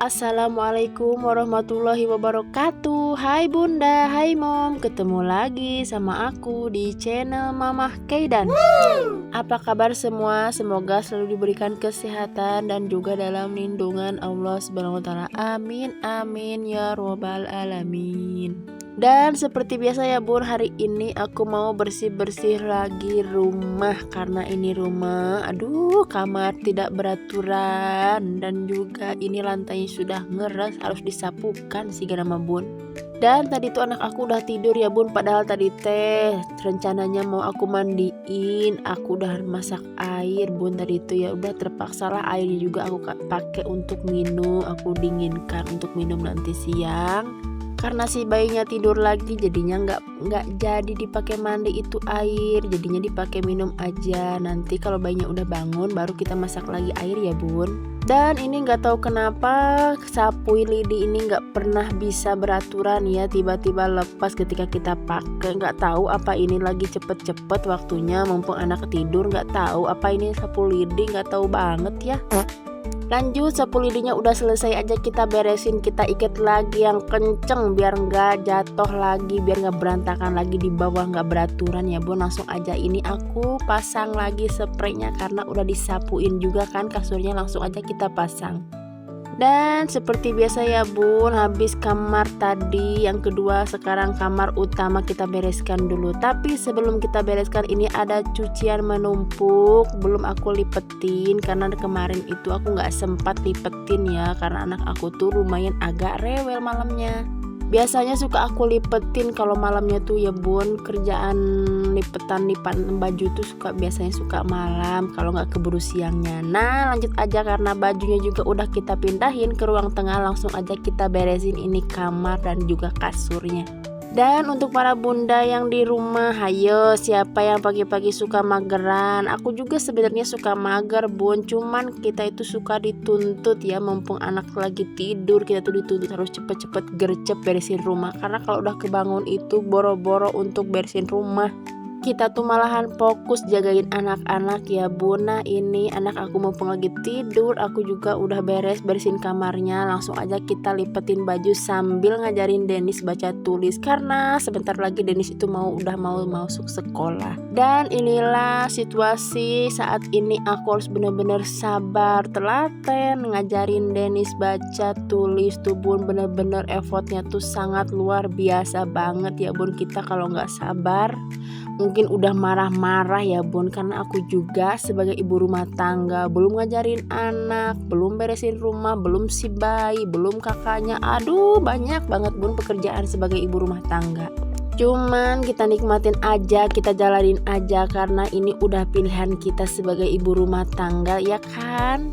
Assalamualaikum warahmatullahi wabarakatuh. Hai bunda, hai mom. Ketemu lagi sama aku di channel Mamah Keidan. Apa kabar semua? Semoga selalu diberikan kesehatan dan juga dalam lindungan Allah Subhanahu wa taala. Amin amin ya robbal alamin. Dan seperti biasa ya bun, hari ini aku mau bersih-bersih lagi rumah. Karena ini rumah, kamar tidak beraturan. Dan juga ini lantainya sudah ngeres, harus disapukan sih nama bun. Dan tadi tuh anak aku udah tidur ya bun. Padahal tadi teh rencananya mau aku mandiin, aku udah masak air bun. Tadi itu ya udah terpaksa lah, airnya juga aku pakai untuk minum. Aku dinginkan untuk minum nanti siang. Karena si bayinya tidur lagi, jadinya nggak jadi dipakai mandi itu air, jadinya dipakai minum aja. Nanti kalau bayinya udah bangun baru kita masak lagi air ya bun. Dan ini nggak tahu kenapa sapu lidi ini nggak pernah bisa beraturan ya, tiba-tiba lepas ketika kita pakai. Nggak tahu apa ini lagi cepet-cepet waktunya, mumpung anak tidur. Nggak tahu apa ini sapu lidi, nggak tahu banget ya. Lanjut, sapu lidinya udah selesai aja kita beresin, kita ikat lagi yang kenceng biar nggak jatuh lagi, biar nggak berantakan lagi di bawah, nggak beraturan ya bun. Langsung aja ini aku pasang lagi spraynya karena udah disapuin juga kan kasurnya, langsung aja kita pasang. Dan seperti biasa ya bun, habis kamar tadi yang kedua, sekarang kamar utama kita bereskan dulu. Tapi sebelum kita bereskan, ini ada cucian menumpuk belum aku lipetin karena kemarin itu aku nggak sempat lipetin ya, karena anak aku tuh lumayan agak rewel malamnya. Biasanya suka aku lipetin kalau malamnya tuh ya bun, kerjaan lipetan baju tuh biasanya suka malam kalau nggak keburu siangnya. Nah lanjut aja, karena bajunya juga udah kita pindahin ke ruang tengah, langsung aja kita beresin ini kamar dan juga kasurnya. Dan untuk para bunda yang di rumah, hayo siapa yang pagi-pagi suka mageran? Aku juga sebenarnya suka mager bun, cuman kita itu suka dituntut ya, mumpung anak lagi tidur kita tuh dituntut harus cepet-cepet gercep beresin rumah. Karena kalau udah kebangun itu boro-boro untuk beresin rumah, kita tuh malahan fokus jagain anak-anak ya bun. Nah ini anak aku mumpung lagi tidur, aku juga udah beresin kamarnya. Langsung aja kita lipetin baju sambil ngajarin Denis baca tulis, karena sebentar lagi Denis itu udah mau masuk sekolah. Dan inilah situasi saat ini, aku harus bener-bener sabar telaten ngajarin Denis baca tulis tuh bun. Bener-bener effortnya tuh sangat luar biasa banget ya bun. Kita kalau nggak sabar mungkin udah marah-marah ya bun, karena aku juga sebagai ibu rumah tangga belum ngajarin anak, belum beresin rumah, belum si bayi, belum kakaknya. Banyak banget bun pekerjaan sebagai ibu rumah tangga. Cuman kita nikmatin aja, kita jalanin aja, karena ini udah pilihan kita sebagai ibu rumah tangga ya kan.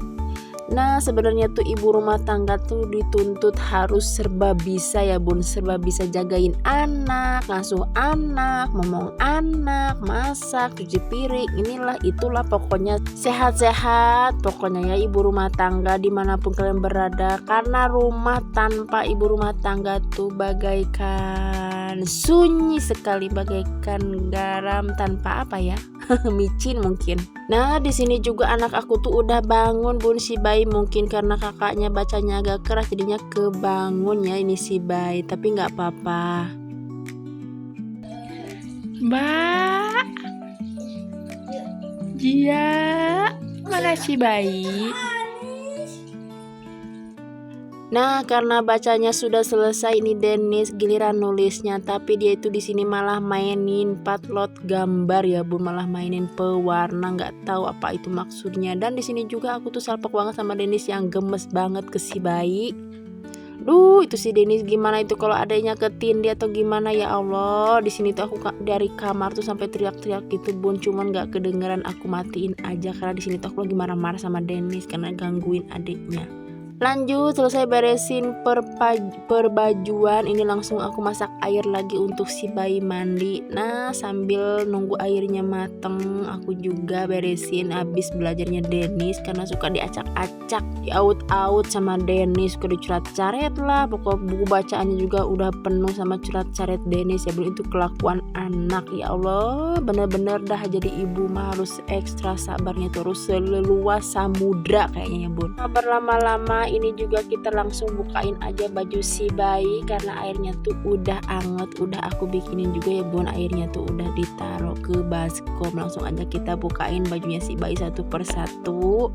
Nah sebenarnya tuh ibu rumah tangga tuh dituntut harus serba bisa ya bun, serba bisa jagain anak, ngasuh anak, ngomong anak, masak, cuci piring, inilah itulah, pokoknya sehat-sehat pokoknya ya ibu rumah tangga dimanapun kalian berada. Karena rumah tanpa ibu rumah tangga tuh bagaikan sunyi sekali, bagaikan garam tanpa apa ya micin mungkin. Nah di sini juga anak aku tuh udah bangun bun, si bayi mungkin karena kakaknya bacanya agak keras jadinya kebangun ya ini si bayi, tapi nggak apa-apa. Mbak Jia, mana si bayi? Nah karena bacanya sudah selesai, ini Denis giliran nulisnya, tapi dia itu di sini malah mainin patlot gambar ya bu, malah mainin pewarna, nggak tahu apa itu maksudnya. Dan di sini juga aku tuh salpok banget sama Denis yang gemes banget ke si bayi. Itu si Denis gimana itu kalau adanya ketindih atau gimana ya Allah. Di sini tuh aku dari kamar tuh sampai teriak-teriak gitu bun, cuman nggak kedengeran, aku matiin aja karena di sini tuh aku lagi marah-marah sama Denis karena gangguin adiknya. Lanjut, selesai beresin perbajuan, ini langsung aku masak air lagi untuk si bayi mandi. Nah sambil nunggu airnya mateng, aku juga beresin habis belajarnya Denis, karena suka diacak-acak, diaut-aut sama Denis, suka dicurat-caret lah. Pokok buku bacaannya juga udah penuh sama curat-caret Denis ya, belum itu kelakuan anak ya Allah. Bener-bener dah jadi ibu mah harus ekstra sabarnya, terus seleluas samudra kayaknya ya bun. Sabar lama-lama ini juga kita langsung bukain aja baju si bayi karena airnya tuh udah anget. Udah aku bikinin juga ya bun, airnya tuh udah ditaruh ke baskom. Langsung aja kita bukain bajunya si bayi satu persatu.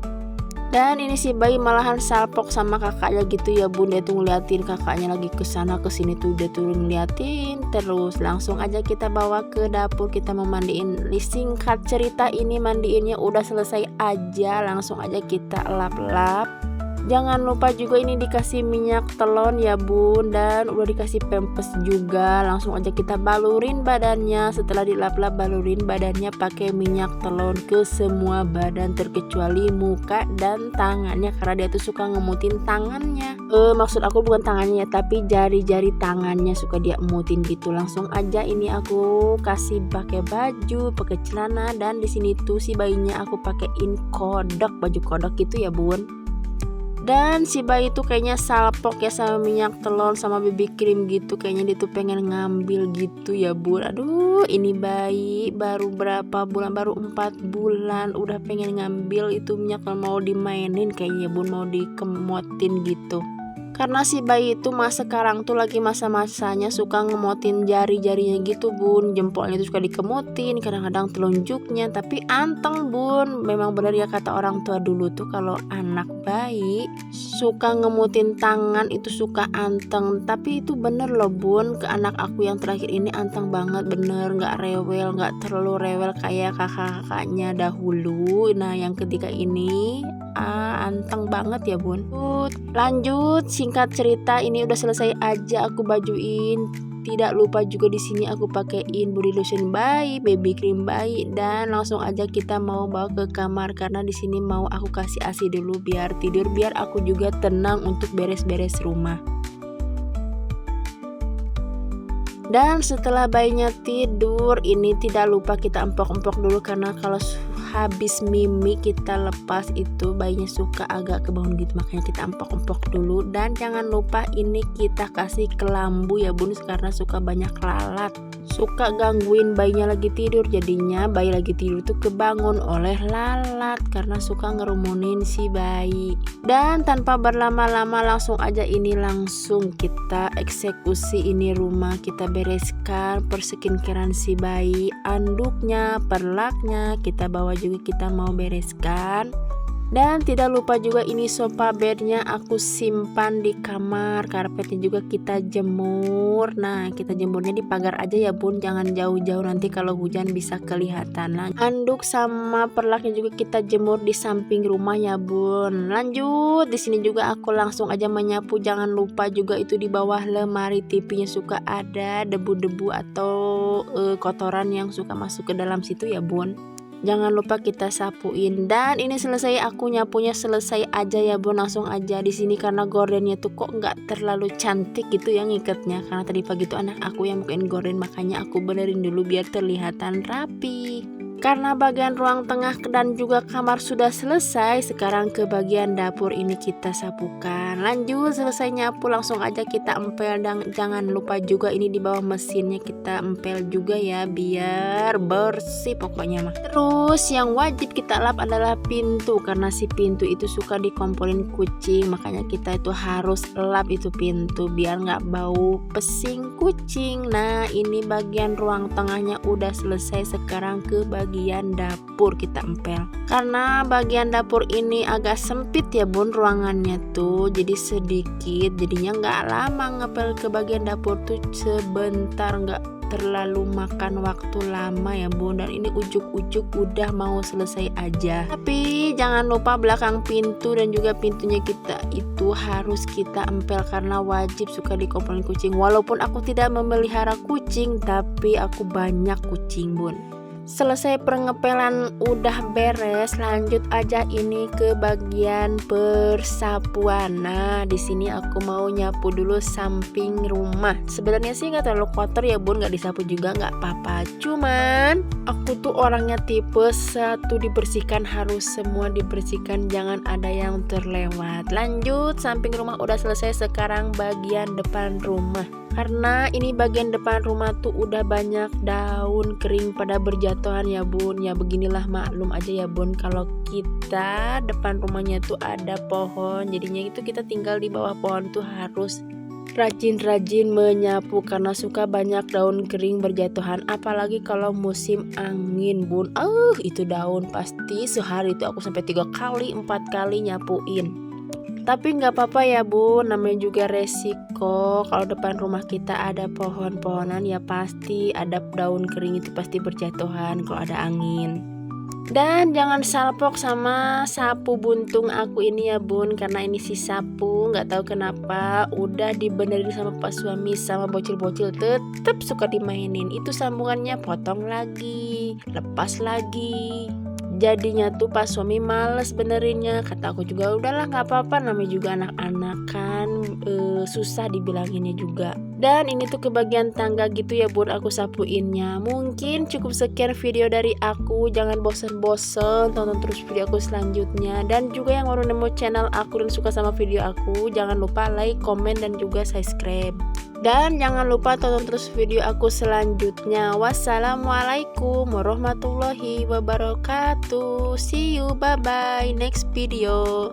Dan ini si bayi malahan salpok sama kakaknya gitu ya bun, dia tuh ngeliatin kakaknya lagi kesana kesini tuh dia turun ngeliatin terus. Langsung aja kita bawa ke dapur, kita mau mandiin. Singkat cerita ini mandiinnya udah selesai aja, langsung aja kita lap-lap. Jangan lupa juga ini dikasih minyak telon ya bun, dan udah dikasih pampers juga. Langsung aja kita balurin badannya. Setelah dilap-lap balurin badannya pakai minyak telon ke semua badan terkecuali muka dan tangannya, karena dia tuh suka ngemutin tangannya. Maksud aku bukan tangannya ya, tapi jari-jari tangannya suka dia emutin gitu. Langsung aja ini aku kasih pakai baju, pakai celana, dan di sini tuh si bayinya aku pakein kodok, baju kodok gitu ya bun. Dan si bayi tuh kayaknya salpok ya sama minyak telon sama BB cream gitu. Kayaknya dia tuh pengen ngambil gitu ya bun. Aduh, ini bayi baru berapa bulan, baru 4 bulan udah pengen ngambil itu minyak telon, mau dimainin kayaknya bun, mau dikemotin gitu. Karena si bayi itu sekarang tuh lagi masa-masanya suka ngemotin jari-jarinya gitu bun. Jempolnya tuh suka dikemotin, kadang-kadang telunjuknya, tapi anteng bun. Memang benar ya kata orang tua dulu tuh, kalau anak bayi suka ngemutin tangan itu suka anteng. Tapi itu bener loh bun, ke anak aku yang terakhir ini anteng banget, bener, gak rewel, gak terlalu rewel kayak kakak-kakaknya dahulu. Nah yang ketiga ini anteng banget ya bun. Lanjut, singkat cerita ini udah selesai aja aku bajuin. Tidak lupa juga di sini aku pakein body lotion bayi, baby cream bayi, dan langsung aja kita mau bawa ke kamar karena di sini mau aku kasih ASI dulu biar tidur, biar aku juga tenang untuk beres-beres rumah. Dan setelah bayinya tidur ini tidak lupa kita empok-empok dulu, karena kalau habis mimi kita lepas itu bayinya suka agak kebangun gitu, makanya kita empok-empok dulu. Dan jangan lupa ini kita kasih kelambu ya bun, karena suka banyak lalat, suka gangguin bayinya lagi tidur. Jadinya bayi lagi tidur tuh kebangun oleh lalat karena suka ngerumunin si bayi. Dan tanpa berlama-lama langsung aja ini langsung kita eksekusi ini rumah, kita bereskan perskincarean si bayi, anduknya, perlaknya kita bawa juga, kita mau bereskan. Dan tidak lupa juga ini sofa bednya aku simpan di kamar, karpetnya juga kita jemur. Nah kita jemurnya di pagar aja ya bun, jangan jauh-jauh, nanti kalau hujan bisa kelihatan. Nah, anduk sama perlaknya juga kita jemur di samping rumah ya bun. Lanjut, di sini juga aku langsung aja menyapu. Jangan lupa juga itu di bawah lemari TV-nya suka ada debu-debu atau kotoran yang suka masuk ke dalam situ ya bun. Jangan lupa kita sapuin. Dan ini selesai aku nyapunya, selesai aja ya bun. Langsung aja di sini karena gordennya tuh kok nggak terlalu cantik gitu yang ngikatnya, karena tadi pagi tuh anak aku yang bukain gorden, makanya aku benerin dulu biar terlihatan rapi. Karena bagian ruang tengah dan juga kamar sudah selesai, sekarang ke bagian dapur ini kita sapukan. Lanjut, selesai nyapu langsung aja kita empel, dan jangan lupa juga ini di bawah mesinnya kita empel juga ya biar bersih pokoknya mah. Terus yang wajib kita lap adalah pintu, karena si pintu itu suka dikompolin kucing, makanya kita itu harus lap itu pintu biar nggak bau pesing kucing. Nah ini bagian ruang tengahnya udah selesai, sekarang ke bagian dapur kita empel. Karena bagian dapur ini agak sempit ya bun ruangannya tuh, jadi sedikit, jadinya nggak lama ngepel ke bagian dapur tuh, sebentar, nggak terlalu makan waktu lama ya bun. Dan ini ujuk-ujuk udah mau selesai aja. Tapi jangan lupa belakang pintu dan juga pintunya kita itu harus kita empel, karena wajib suka dikompolin kucing. Walaupun aku tidak memelihara kucing, tapi aku banyak kucing bun. Selesai pengepelan udah beres, lanjut aja ini ke bagian persapuan. Nah, di sini aku mau nyapu dulu samping rumah. Sebenarnya sih nggak terlalu kotor ya bun, nggak disapu juga nggak apa-apa. Cuman aku tuh orangnya tipe satu dibersihkan, harus semua dibersihkan, jangan ada yang terlewat. Lanjut, samping rumah udah selesai, sekarang bagian depan rumah. Karena ini bagian depan rumah tuh udah banyak daun kering pada berjatuhan ya bun. Ya beginilah, maklum aja ya bun, kalau kita depan rumahnya tuh ada pohon, jadinya itu kita tinggal di bawah pohon tuh harus rajin-rajin menyapu karena suka banyak daun kering berjatuhan, apalagi kalau musim angin bun. Itu daun pasti sehari itu aku sampai 3 kali 4 kali nyapuin. Tapi nggak apa-apa ya bun, namanya juga resiko. Kalau depan rumah kita ada pohon-pohonan ya pasti ada daun kering, itu pasti berjatuhan kalau ada angin. Dan jangan salpok sama sapu buntung aku ini ya bun, karena ini si sapu nggak tahu kenapa udah dibenerin sama pak suami sama bocil-bocil tetep suka dimainin. Itu sambungannya potong lagi, lepas lagi. Jadinya tuh pas suami males benerinnya. Kata aku juga udahlah nggak apa-apa, namanya juga anak-anak kan, susah dibilanginnya juga. Dan ini tuh ke bagian tangga gitu ya bun aku sapuinnya. Mungkin cukup sekian video dari aku. Jangan bosen-bosen, tonton terus video aku selanjutnya. Dan juga yang baru nemu channel aku dan suka sama video aku, jangan lupa like, komen, dan juga subscribe. Dan jangan lupa tonton terus video aku selanjutnya. Wassalamualaikum warahmatullahi wabarakatuh. See you, bye bye, next video.